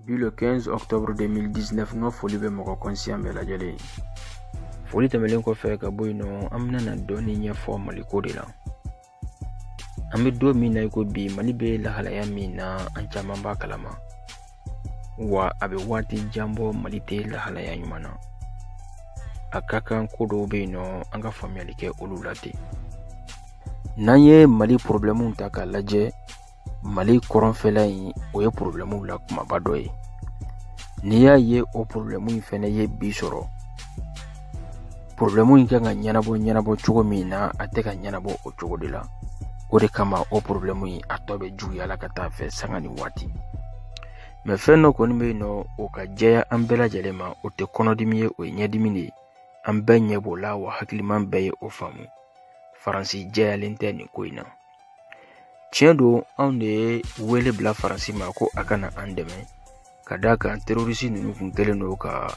Bi le 15 octobre 2019 no foli be mɔgɔ conscient bɛɛ lajɛlen. Foli tɛmɛlen kɔfɛ ka bɔ yen nɔ an bɛna na dɔɔni ɲɛfɔ Mali ko de la. An bɛ don min na i ko bi Mali bɛ lahalaya min na an caman b'a kalama. Wa a bɛ waati jan bɔ Mali tɛ lahalaya ɲuman na. A ka kan ko dɔw bɛ yen nɔ an ka faamuyali kɛ olu la ten. N'an ye Mali problème ta k'a lajɛ, Mali kɔrɔnfɛla in o ye problème la kumaba dɔ ye. N'i y'a ye o problème in fɛnɛ ye bi sɔrɔ, problème in kan ka ɲɛnabɔ cogo min na a tɛ ka ɲɛnabɔ o cogo de la. O de kama o problème in a tɔ bɛ juguya la ka taa fɛ sanga ni waati. Mais fɛn dɔ kɔni bɛ yen nɔ o ka jɛya an bɛɛ lajɛlen ma, o tɛ kɔnɔdimi ye, o ye ɲɛdimi de ye. An bɛɛ ɲɛ b'o la wa hakiliman bɛɛ ye o faamu. Faransi jɛyalen tɛ nin ko in na. Tiɲɛ don anw de ye wele bila Faransi ma ko a kana an dɛmɛ, ka d'a kan terroriste ninnu kun kɛlen don ka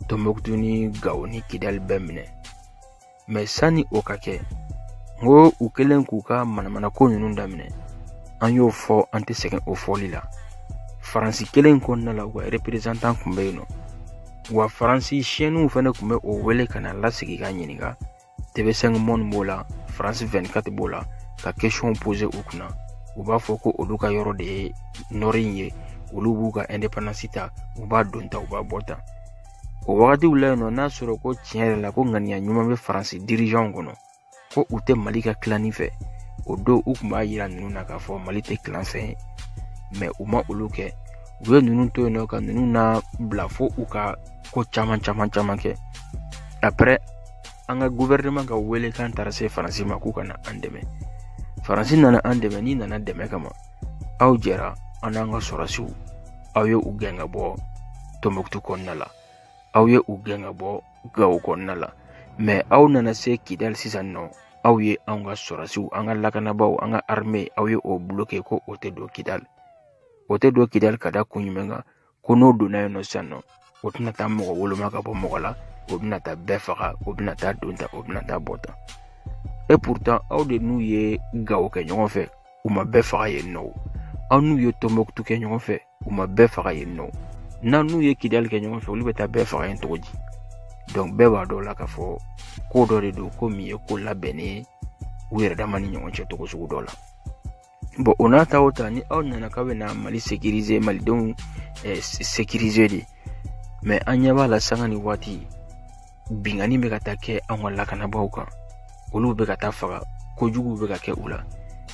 Tombouctou ni Gao ni Kidal bɛɛ minɛ. Mais sani o ka kɛ, n ko u kɛlen k'u ka manamanako ninnu daminɛ, an y'o fɔ an tɛ sɛgɛn o fɔli la. Faransi kelen kɔnɔna la u ka représentant kun bɛ yen nɔ, wa Faransi chaînew fɛnɛ kun bɛ o wele ka na lasigi ka ɲininka. TV5 Monde b'o la, France 24 b'o la, ka question poser u kunna. U b'a fɔ ko olu ka yɔrɔ de ye nord in ye, olu b'u ka indépendance ta, u b'a don ta, u b'a bɔ ta. O wagatiw la yen nɔ n'a sɔrɔ ko tiɲɛ yɛrɛ la ko ŋaniya ɲuman bɛ Faransi dirigeant kɔnɔ, ko u tɛ Mali ka tilanni fɛ, o don u kun b'a yira ninnu na k'a fɔ Mali tɛ tilan fɛn ye. Mais u ma olu kɛ. U ye ninnu to yen nɔ ka ninnu na bila fo u ka ko caman kɛ. Après an ka gouvernement ka wele kan taara se Faransi ma k'u kana an dɛmɛ. Faransi nana an dɛmɛ, ni nana dɛmɛ kama, aw jɛra an n'an ka sɔrɔsiw, aw ye u gɛn ka bɔ Tombouctou kɔnɔna la, aw ye u gɛn ka bɔ Gao kɔnɔna la. Mais aw nana se Kidal sisan nɔ, aw ye an ka sɔrɔsiw, an ka lakanabaw, an ka armée, aw ye o bloqué ko o tɛ don Kidal. O tɛ don Kidal ka da kun jumɛn kan, ko n'o donna yen nɔ sisan nɔ, o tɛna taa mɔgɔ woloma ka bɔ mɔgɔ la, o bɛna taa bɛɛ faga, o bɛna taa don ta, o bɛna taa bɔ ta. Et pourtant aw de n'u ye Gao kɛ ɲɔgɔn fɛ, u ma bɛɛ faga yen nɔ. Aw n'u ye Tombouctou kɛ ɲɔgɔn fɛ, u ma bɛɛ faga yen nɔ. N'u ye Kidal kɛ ɲɔgɔn fɛ, olu bɛ taa bɛɛ faga yen cogo di? Donc bɛɛ b'a dɔn la k'a fɔ ko dɔ de don, ko min ye ko labɛnnen ye u yɛrɛ dama ni ɲɔgɔn cɛ cogo sugu dɔ la. Bon o n'a ta o ta ni aw nana k'a bɛ na Mali sécuriser, Malidenw sécuriser de. Mais an ɲɛ b'a la sanga ni waati, bingani bɛ ka taa kɛ an ka lakanabaw kan, olu bɛ ka taa faga, kojugu bɛ ka kɛ u la.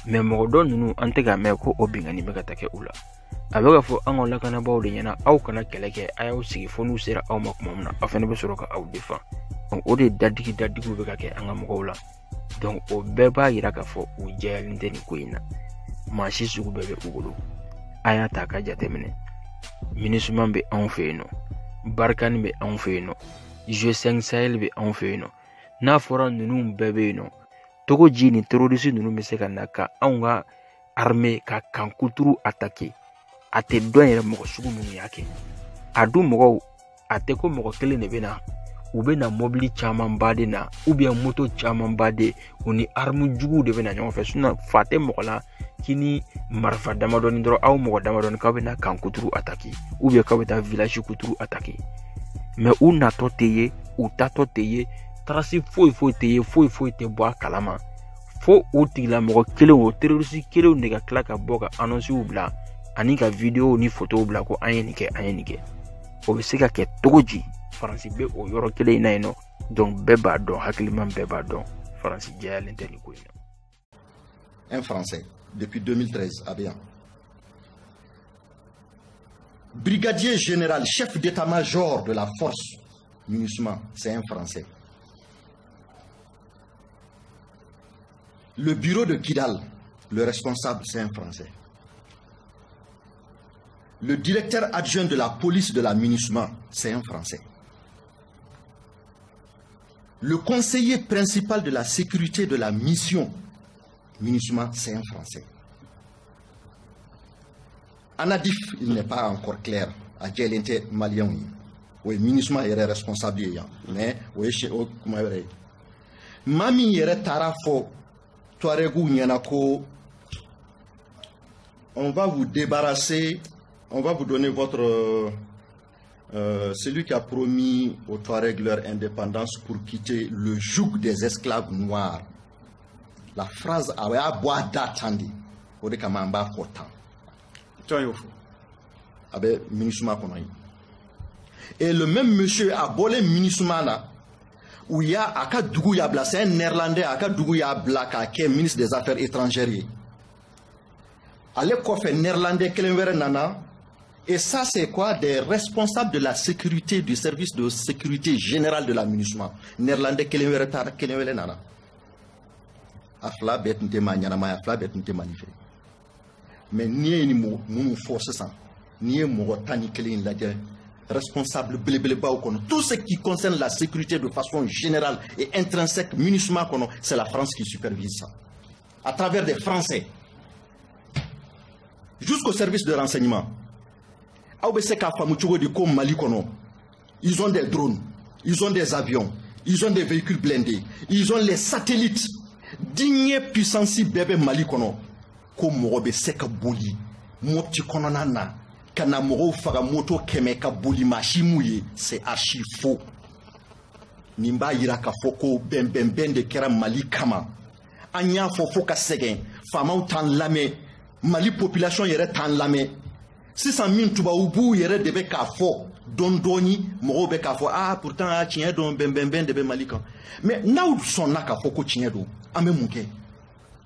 Mais mɔgɔ dɔ ninnu an tɛ ka mɛn ko o bingani bɛ ka taa kɛ u la. A bɛ ka fɔ an ka lakanabaw de ɲɛna, aw kana kɛlɛ kɛ, a y'aw sigi fo n'u sera aw ma kuma min na, aw fɛnɛ bɛ sɔrɔ ka aw défend. Donc o de dadigiw bɛ ka kɛ an ka mɔgɔw la. Donc o bɛɛ b'a yira k'a fɔ u jɛyalen tɛ nin ko in na. Maa si sugu bɛɛ bɛ u bolo. A y'a ta ka jateminɛ. MINUSMA bɛ anw fɛ yen nɔ, Barkhane bɛ anw fɛ yen nɔ, G5 Sahel bɛ anw fɛ yen nɔ. N'a fɔra ninnu bɛɛ bɛ yen nɔ, togo ji ni terroriste ninnu bɛ se ka na ka anw ka armée ka kan kulturu attaquer. A tɛ dɔn yɛrɛ mɔgɔ sugu minnu y'a kɛ. A dun mɔgɔw, a tɛ ko mɔgɔ kelen de bɛ na. U bɛ na mobili caman ba de na, ou bien moto caman ba de, u ni arme juguw de bɛ na ɲɔgɔn fɛ. Sinon fa tɛ mɔgɔ la k'i ni marifa damadɔni dɔrɔn, aw mɔgɔ damadɔni k'aw bɛ na kan kuturu attaquer, ou bien k'aw bɛ taa village kuturu attaquer. Mais u natɔ tɛ ye, u tatɔ tɛ ye, trace foyi tɛ ye, foyi tɛ bɔ a kalama. Fo o tigilamɔgɔ kelen, o terroriste kelenw de ka tila ka bɔ ka annoncew bila, ani ka vidéo ni photo bila ko an ye nin kɛ, an ye nin kɛ. O bɛ se ka kɛ togo di? Faransi bɛ o yɔrɔ kelen in na yen nɔ. Donc bɛɛ b'a dɔn, hakiliman bɛɛ b'a dɔn, Faransi jɛyalen tɛ nin ko in na. Un Français, depuis 2013, à Béan. Brigadier général, chef d'état-major de la force MINUSMA, c'est un Français. Le bureau de Kidal, le responsable, c'est un Français. Le directeur adjoint de la police de la MINUSMA, c'est un Français. Le conseiller principal de la sécurité de la mission MINUSMA, c'est un Français. Anadif, il n'est pas encore clair. À Djelente Malien, oui, MINUSMA est responsable, mais oui, chez eux, Mami yere tarafo, Touarégou Nyanako, on va vous débarrasser on va vous donner votre... celui qui a promis aux Touaregs leur indépendance pour quitter le joug des esclaves noirs. La phrase « Awa boa datandi » ode kamamba fortan. Et le même monsieur a bolé Minisumana, où il y a Aka Dougou Yabla, c'est un néerlandais, Aka Dougou Yabla, qui est ministre des Affaires étrangères. À l'époque, néerlandais, Nana, et ça, c'est quoi? Des responsables de la sécurité, du service de sécurité générale de la Minisuma. Néerlandais, Kelenwere Nana. Afla bet ntema nyana afla bet ntema life. Mais nie ni mo nous force ça. Nie mo tani kelin la responsable blébléba ou kono. Tout ce qui concerne la sécurité de façon générale et intrinsèque, MINUSMA kono, c'est la France qui supervise ça. À travers des Français. Jusqu'au service de renseignement. Ils ont des drones, ils ont des avions, ils ont des véhicules blindés, ils ont les satellites. Digne puissance bébé Mali kono ko mogobe seka boli moti kono nana kana mogo faga moto keme ka boli machimuye, c'est archi faux. Nimba yira ka foko ben de kera Mali kama anya fofo ka segen fama tan lame Mali population yere tan lame 600 000 tuba ubu yere debe ka fo don doni mogobe ka fo pourtant tien don ben de Mali kan mais naou son naka foko tien do ame munke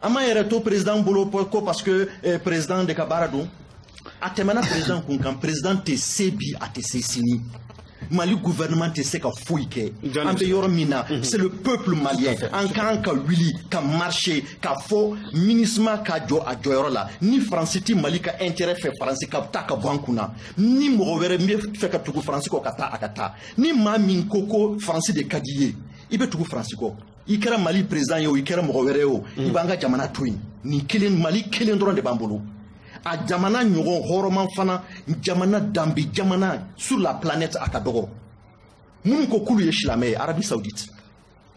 ama yere to président bolo ko parce que président de Kabarado atemana président kun président te sebi atesesini Mali gouvernement te se ka fouike ambe yoro mina c'est le peuple malien en kan ka wili ka marché ka fo minisma ka jo a joyoro la ni franciti Mali ka intérêt fait français ka ta ka bankuna ni mo were mi fait ka tugu français ko kata akata ni ma min koko français de kadiye ibe tugu français ko ikera Mali président yo ikera mo were yo ibanga jamana twin ni kelen Mali kelen dron de bambolo a jamana nyogon horoman fana jamana dambi jamana sur la planète akadogo mun ko kulu ye shilame Arabie Saoudite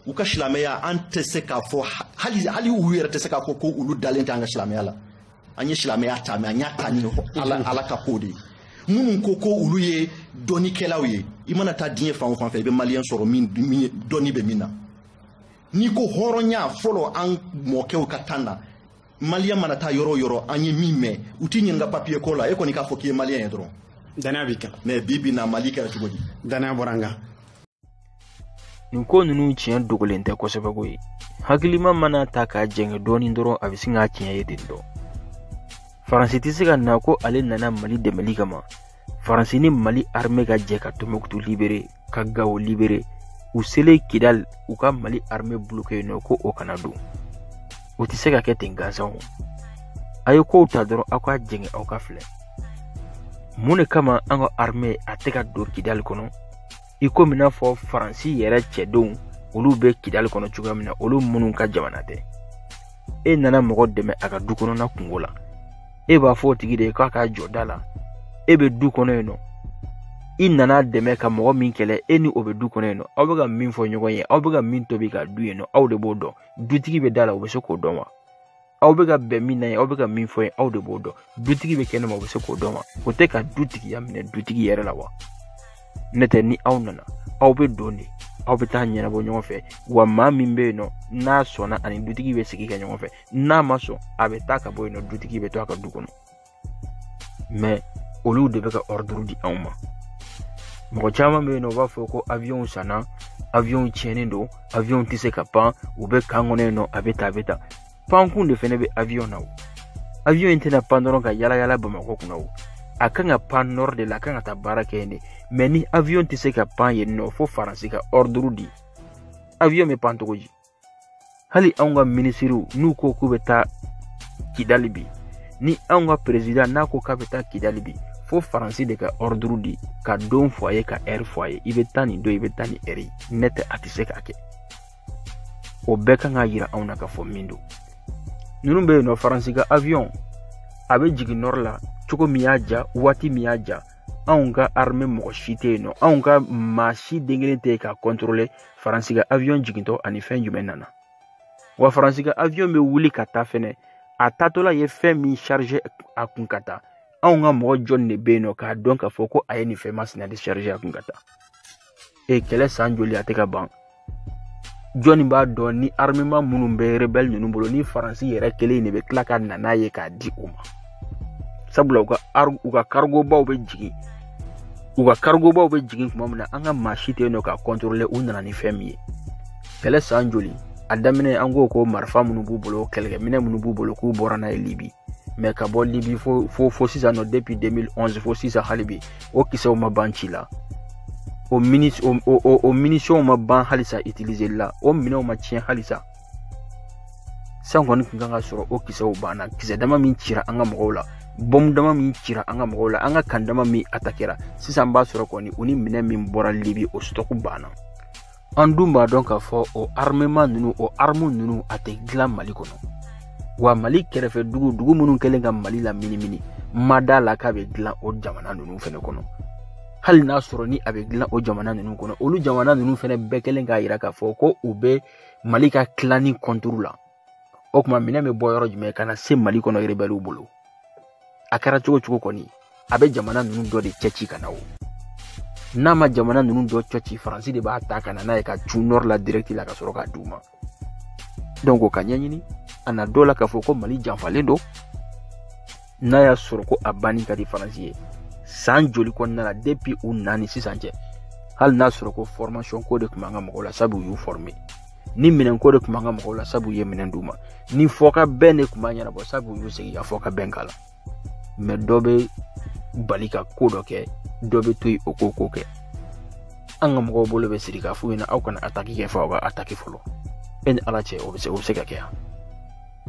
u ka shilame ya ante se ka fo hali u yere te se ka fo ko ulu dalente anga shilame la anye shilame ya ta me anya tani ala ka kodi mun ko ko ulu ye doni kelawe imana ta dinye fa on fe be malien soro min doni be mina ni ko horonya folo an moke o katanda Malien manata yoro anyi mime uti nyinga papier kola eko ni ka foki malien yedro dana bika mais bibi na malika ya tugodi dana boranga nko nunu cien dogolente ko sebagoyi hakilima mana ta ka jenge doni ndoro abisinga cien yedindo France tisiga nako ale nana Mali de Mali kama France ni Mali armée ga jeka Tombouctou libéré ka Gao libéré ou sele Kidal ou ka Mali armée bloqué noko au Canada o ti se ka kɛ ten gansan o ayo ko ta dɔrɔn aw ka jɛngɛ aw ka filɛ mun de kama an ka armée a tɛ ka don Kidal kɔnɔ i komi n'a fɔ Faransi yɛrɛ cɛdenw olu bɛ Kidal kɔnɔ cogoya min na olu minnu ka jamana tɛ e nana mɔgɔ dɛmɛ a ka du kɔnɔna kungo la e b'a fɔ o tigi de k'a ka jɔ da la e bɛ du kɔnɔ yen nɔ i nana dɛmɛ ka mɔgɔ min kɛlɛ e ni o bɛ du kɔnɔ yen nɔ aw bɛ ka min fɔ ɲɔgɔn ye aw bɛ ka min tobi ka du yen nɔ aw de b'o dɔn dutigi bɛ da la o bɛ se k'o dɔn wa aw bɛ ka bɛn min na ye aw bɛ ka min fɔ ye aw de b'o dɔn dutigi bɛ kɛnɛma o bɛ se k'o dɔn wa o tɛ ka dutigiya minɛ dutigi yɛrɛ la wa ne tɛ ni aw nana aw bɛ don de aw bɛ taa ɲɛnabɔ ɲɔgɔn fɛ wa maa min bɛ yen nɔ n'a sɔnna ani dutigi bɛ sigi kɛ ɲɔgɔn fɛ n'a ma sɔn a bɛ taa ka bɔ yen nɔ dutigi bɛ to a ka du kɔnɔ mais olu de bɛ ka ordre di anw ma mɔgɔ caman bɛ yen nɔ u b'a fɔ ko avion sanna avion tiɲɛnen don avion tɛ se ka pan u bɛ kan kɔnɔ yen nɔ a bɛ ta pankun de fɛnɛ bɛ avion na o avion in tɛna pan dɔrɔn ka yala Bamakɔ kunna o a kan ka pan nord de la a kan ka taa baara kɛ yen de mais ni avion tɛ se ka pan yen nɔ fo Faransi ka ordre di avion bɛ pan cogo di hali anw ka ministres n'u ko k'u bɛ taa Kidal bi ni anw ka président n'a ko k'a bɛ taa Kidal bi fo Faransi de ka ordre di ka don fɔ a ye ka heure fɔ a ye i bɛ taa nin don i bɛ taa nin heure ne tɛ a tɛ se k'a kɛ o bɛɛ kan ka yira anw na ka fɔ min don ninnu bɛ yen nɔ Faransi ka avion a bɛ jigin nord la cogo min y'a ja waati min y'a ja anw ka armée mɔgɔ si tɛ yen nɔ anw ka maa si den kelen tɛ yen ka contrôler Faransi ka avion jigintɔ ani fɛn jumɛn nana wa Faransi ka avion bɛ wuli ka taa fɛnɛ a taatɔla ye fɛn min charger a kun ka taa anw ka mɔgɔ jɔn de bɛ yen nɔ k'a dɔn k'a fɔ ko a ye nin fɛn masina de charger a kun ka taa kɛlɛ san joli a tɛ ka ban jɔnni b'a dɔn ni armement minnu bɛ rebelle ninnu bolo ni faransi yɛrɛ kelen de bɛ tila ka na n'a ye k'a di u ma sabula u ka cargo baw bɛ jigin tuma min na an ka maa si tɛ yen nɔ ka contrôler u nana ni fɛn min ye kɛlɛ san joli a daminɛ an ko marifa minnu b'u bolo kɛlɛkɛminɛ minnu b'u bolo k'u bɔra n'a ye Libi mais ka bɔ Libi fo sisan nɔ depuis 2011 fo sisan hali bi o kisɛw ma ban ci la o munitions ma ban halisa utiliser la o minɛnw ma tiɲɛ halisa san kɔni kun kan ka sɔrɔ o kisɛw banna kisɛ dama min cira an ka mɔgɔw la bombe dama min cira an ka mɔgɔw la an ka kan dama min attaquera sisan b'a sɔrɔ kɔni u ni minɛ min bɔra Libi o stock banna an dun b'a dɔn k'a fɔ o armement ninnu o armes ninnu a tɛ dilan Mali kɔnɔ wa Mali kɛrɛfɛ dugu minnu kɛlen ka Mali la minimini ma d'a la k'a bɛ dilan o jamana ninnu fɛnɛ kɔnɔ hali n'a sɔrɔ ni a bɛ dilan o jamana ninnu kɔnɔ olu jamana ninnu fɛnɛ bɛɛ kɛlen k'a yira k'a fɔ ko u bɛ Mali ka tilani contour la o kuma minɛ bɛ bɔ yɔrɔ jumɛn ka na se Mali kɔnɔ rebelliw bolo a kɛra cogo kɔni a bɛ jamana ninnu dɔ de cɛ ci ka na o n'a ma jamana ninnu dɔ cɛ ci Faransi de b'a ta ka na n'a ye ka cu nord la direct la ka sɔrɔ k'a d'u ma donc o ka ɲɛɲini a na dɔ la k'a fɔ ko Mali janfalen don n'a y'a sɔrɔ ko a banni ka di Faransi ye san joli kɔnɔna la depuis u nani sisan cɛ hali n'a sɔrɔ ko formation ko de tun b'an ka mɔgɔw la sabu u y'u former ni minɛn ko de tun b'an ka mɔgɔw la sabu u ye minɛn d'u ma ni fɔka bɛn de tun b'a ɲɛnabɔ sabu u y'u segin ka fɔka bɛn k'a la mais dɔ bɛ bali ka ko dɔ kɛ dɔ bɛ to yen o ko kɛ an ka mɔgɔw bolo bɛ siri k'a f'u ɲɛna aw kana attaque kɛ fɔ aw ka attaque fɔlɔ e ni Ala cɛ o bɛ se ka kɛ yan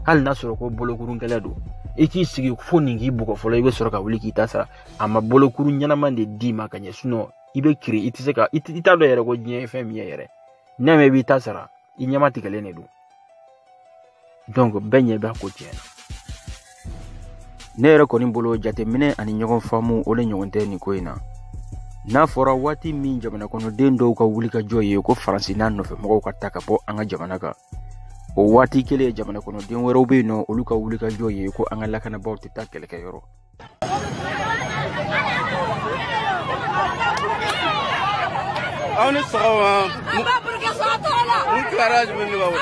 hali n'a sɔrɔ ko bolokurun kɛlɛ don i k'i sigi fo nin k'i bugɔ fɔlɔ i bɛ sɔrɔ ka wuli k'i ta sara a ma bolokuru ɲɛnama de d'i ma ka ɲɛ sinon i bɛ kiri i tɛ se ka i t'a dɔn yɛrɛ ko diɲɛ ye fɛn min ye yɛrɛ n'a mɛn i b'i ta sara i ɲɛma tigɛlen de don donc bɛɛ ɲɛ b'a ko tiɲɛ na ne yɛrɛ kɔni bolo jateminɛ ani ɲɔgɔn faamu o de ɲɔgɔn tɛ nin ko in na n'a fɔra waati min jamana kɔnɔden dɔw ka wulikajɔ ye ko Faransi n'a nɔfɛ mɔgɔw ka ta ka bɔ an ka jamana kan o waati kelen jamana kɔnɔden wɛrɛw bɛ yen nɔ olu ka wulikajɔ ye ko an ka lakanabaw tɛ taa kɛlɛkɛyɔrɔ aw ni sɔgɔma mun kilara jumɛn de b'aw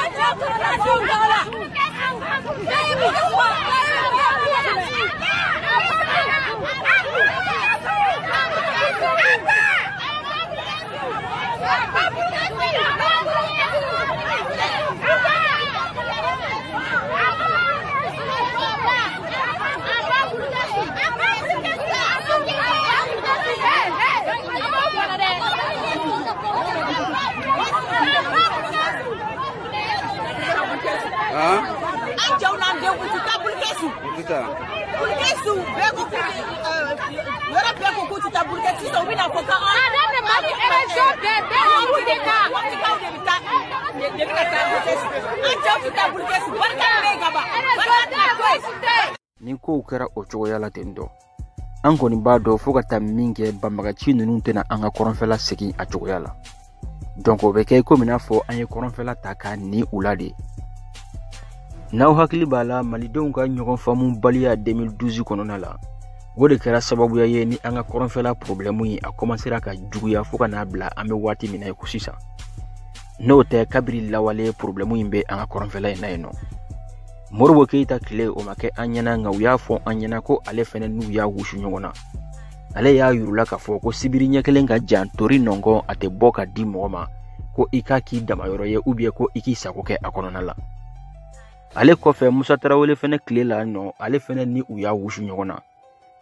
ni kow kɛra o cogoya la ten dɔ an kɔni b'a dɔn fo ka taa min kɛ banbagaci ninnu tɛna an ka kɔrɔnfɛla segin a cogoya la donc o bɛ kɛ komi n'a fɔ an ye kɔrɔnfɛla ta k'a ni u la de n'aw hakili b'a la malidenw ka ɲɔgɔn faamu baliya 2012 kɔnɔna la o de kɛra sababuya ye ni an ka kɔrɔnfɛla problème ye a commencera ka juguya fo ka n'a bila an bɛ waati min na ko sisan n'o tɛ kabiri lawale problème in bɛ an ka kɔrɔnfɛla in na yen nɔ Modibo Keyita tile o ma kɛ an ɲɛna nka u y'a fɔ an ɲɛna ko ale fɛnɛ n'u y'a wusu ɲɔgɔn na ale y'a yurula k'a fɔ ko sibiri ɲɛ kelen ka jan tori nɔngɔn a tɛ bɔ ka di mɔgɔ ma ko i ka k'i damayɔrɔ ye ou bien ko i k'i sago kɛ a kɔnɔna la ale kɔfɛ Musa Tarawele fɛnɛ tile la nɔ ale fɛnɛ ni u y'a wusu ɲɔgɔn na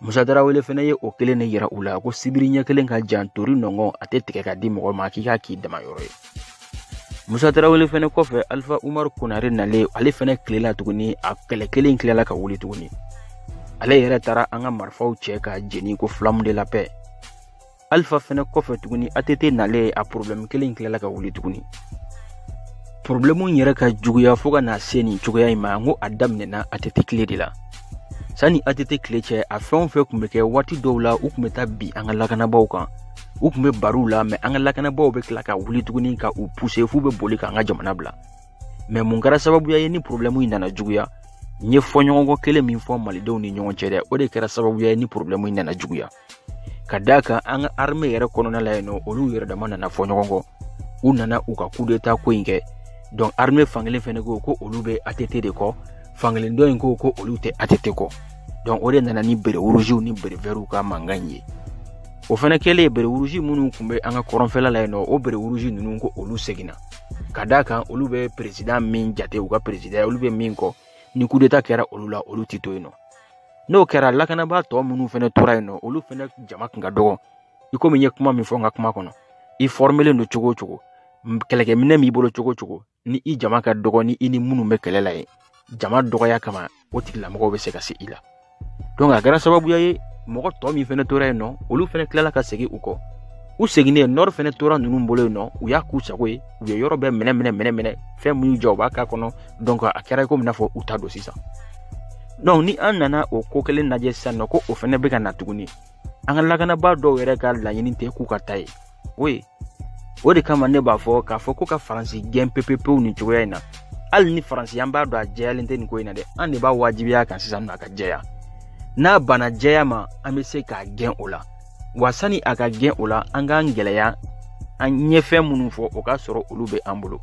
Musa Tarawele fɛnɛ ye o kelen de yira u la ko sibiri ɲɛ kelen ka jan tori nɔngɔn a tɛ tigɛ ka di mɔgɔ ma k'i ka k'i damayɔrɔ ye Musa Tarawele fɛnɛ kɔfɛ Alpha Umar Konare nale ale fɛnɛ tilela tuguni a kɛlɛ kelen tilala ka wuli tuguni ale yɛrɛ taara an ka marifaw cɛ ka jeni ko flamme de la paix Alpha fɛnɛ kɔfɛ tuguni ATT nale a problème kelen tilala ka wuli tuguni problème yɛrɛ ka juguya fo ka na se nin cogoya in ma ngo a daminɛna ATT kile de la sani ATT kile cɛ a fɛn fɛn kun bɛ kɛ waati dɔw la u kun bɛ taa bi an ka lakanabaw kan u kun bɛ baru la mais an ka lakanabaw bɛ tila ka wuli tuguni ka u pousser fu bɛ boli k'an ka jamana bila mais mun kɛra sababuya ye ni problème in nana juguya nye fonyo kele min fo malidenw ni ɲɔgɔn cɛ dɛ o de kɛra sababu ye ni problème nana juguya ka da kan an ka armée yɛrɛ kɔnɔna la yen olu yɛrɛ dama nana fɔ ɲɔgɔn kɔ u nana u ka coup d'état ko in kɛ donc armée fankelen fɛnɛ ko olu bɛ ATT de kɔ fankelen dɔ in ko olu tɛ ATT kɔ donc o de nana ni bere rouge ni bere vert ka mankan ye o fɛnɛ kɛlen bere rouge minnu kun bɛ an ka kɔrɔnfɛla la yen o bere rouge ninnu ko olu seginna ka da kan olu bɛ président min jate u ka président olu bɛ min kɔ ni coup d'état kɛra olu la olu ti to yen n'o kɛra lakanabaa tɔ minnu fɛnɛ tora yen olu fɛnɛ jama kun ka dɔgɔ i komi ye kuma min fɔ n ka kuma kɔnɔ i formelen do cogo cogo kɛlɛkɛminɛ b'i bolo cogo cogo ni i jama ka dɔgɔ ni i ni minnu bɛ kɛlɛ la ye jama dɔgɔya kama o tigilamɔgɔw bɛ se ka se i la donc a kɛra sababuya ye mɔgɔ tɔ min fɛnɛ tora yen olu fɛnɛ tilala ka segin u kɔ u seginnen nord fɛnɛ tora ninnu bolo yen u y'a k'u sago ye u ye yɔrɔ bɛɛ minɛ fɛn minnu jɔ u b'a k'a kɔnɔ donc a kɛra komi n'a fɔ u ta don sisan donc ni an nana o ko kelen lajɛ sisan ko o fɛnɛ bɛ ka na tuguni an ka lakanabaa dɔw yɛrɛ ka laɲini tɛ k'u ka ta ye o de kama ne b'a fɔ k'a fɔ ko ka faransi gɛn pepepewu nin cogoya in na hali ni faransi an b'a dɔn a jɛyalen tɛ nin ko in na dɛ an de b'a wajibiya kan sisan a ka jɛya n'a banna jɛya ma an bɛ se k'a gɛn o la wa sani a ka gɛn o la an k'an gɛlɛya an ɲɛfɛn minnu fɔ o k'a sɔrɔ olu bɛ an bolo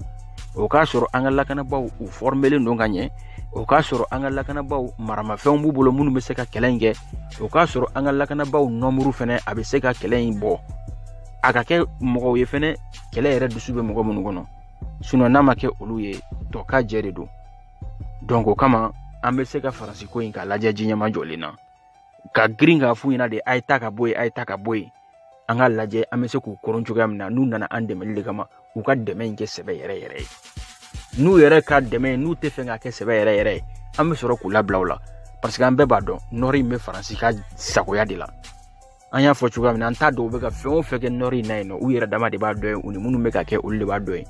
o k'a sɔrɔ an ka lakanabaaw u formelen don ka ɲɛ o k'a sɔrɔ an ka lakanabaaw maramafɛnw b'u bolo minnu bɛ se ka kɛlɛ in kɛ o k'a sɔrɔ an ka lakanabaaw nɔmuru fɛnɛ a bɛ se ka kɛlɛ in bɔ a ka kɛ mɔgɔw ye fɛnɛ kɛlɛ yɛrɛ dusu bɛ mɔgɔ minnu kɔnɔ sinon n'a ma kɛ olu ye tɔ ka jɛ de don donc o kama an bɛ se ka faransi ko in k'a lajɛ diɲɛma jɔlen na ka girin k'a f'u ɲɛna de a ye ta ka bɔ yen a ye ta ka bɔ yen an ka lajɛ an bɛ se k'u koron cogoya min na n'u nana an dɛmɛli de kama u ka dɛmɛ in kɛ sɛbɛ yɛrɛ yɛrɛ ye n'u yɛrɛ ka dɛmɛ n'u tɛ fɛ k'a kɛ sɛbɛ yɛrɛ yɛrɛ ye an bɛ sɔrɔ k'u labila o la parce que an bɛɛ b'a dɔn nɔri in bɛ faransi ka sagoya de la an y'a fɔ cogoya min na an t'a dɔn u bɛ ka fɛn o fɛn kɛ nɔri in na yen u yɛrɛ dama de b'a dɔn u ni minnu bɛ ka kɛ olu de b'a dɔn yen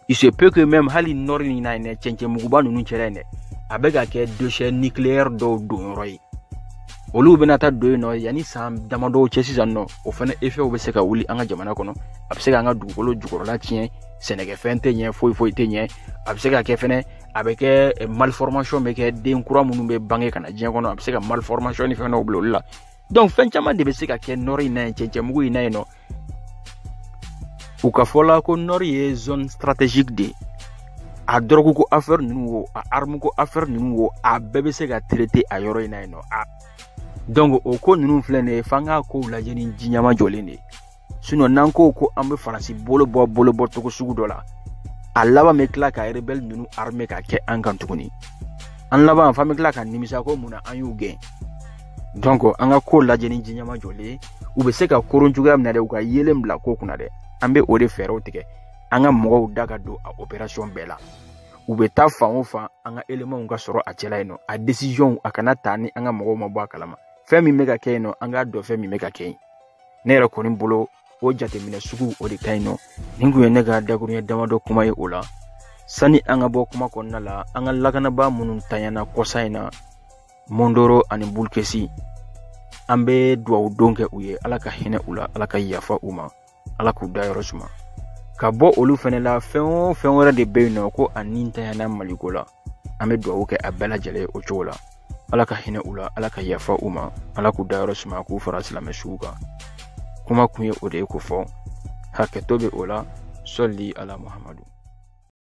il se peut que même hali nɔri in na yen cɛncɛnmuguba ninnu cɛla yen dɛ a bɛ ka kɛ déchets nucléaires dɔw don yɔrɔ ye olu bɛna taa don yen yanni san damadɔw cɛ sisan o fana effet bɛ se ka wuli an ka jamana kɔnɔ a bɛ se k'an ka dugukolo jukɔrɔla tiɲɛ sɛnɛkɛfɛn tɛ ɲɛ foyi tɛ ɲɛ a bɛ se ka kɛ fɛnɛ a bɛ kɛ malformation bɛ kɛ den kura minnu bɛ bange ka na diɲɛ kɔnɔ a bɛ se ka malformation ni fɛn dɔw bila olu la donc fɛn caman de bɛ se ka kɛ nɔri in na yen cɛncɛnmugu in na yen u ka fɔ la ko nɔri ye zone stratégique de a drogue ko affaire ninnu wo a arme ko affaire ninnu wo a bɛɛ bɛ se ka traiter a yɔrɔ in na yen donc o ko ninnu filɛ nin ye f'an k'a kow lajɛ ni diɲɛma jɔlen de sinon n'an ko an bɛ faransi bolo bɔ cogo sugu dɔ la a laban bɛ tila ka rebelle ninnu armée ka kɛ an kan tuguni an laban f'an bɛ tila ka nimisa ko mun na an y'u gɛn donc an ka kow lajɛ ni diɲɛma jɔlen u bɛ se ka koron cogoya min na dɛ u ka yelen bila ko kunna dɛ an bɛ o de fɛɛrɛw tigɛ an ka mɔgɔw da ka don a opération bɛɛ la u bɛ taa fan o fan an ka éléments ka sɔrɔ a cɛla yen a décision a kana ta ni an ka mɔgɔw ma bɔ a kalama fɛn min bɛ ka kɛ yen an k'a dɔn fɛn min bɛ ka kɛ yen ne yɛrɛ kɔni bolo o jateminɛ sugu o de ka ɲi nin kun ye ne ka dakuruɲɛ damadɔ kuma ye o la sani an ka bɔ kuma kɔnɔna la an ka lakanabaa minnu tanyana kɔsa in na Mondoro ani Bulkesi an bɛ dugawu don kɛ u ye ala ka hinɛ u la ala ka yafa u ma ala k'u da yɔrɔ suma ka bɔ olu fɛnɛ la fɛn o fɛn wɛrɛ de bɛ yen ko a nin tanyana Maliko la an bɛ dugawu kɛ a bɛɛ lajɛlen o cogo la ala ka hinɛ u la ala ka yafa u ma ala k'u da yɔrɔ suma k'u fara silamɛ sugu kan kuma kun ye o de ye ko fɔ hakɛto bɛ o la sɔli ala Muhamadu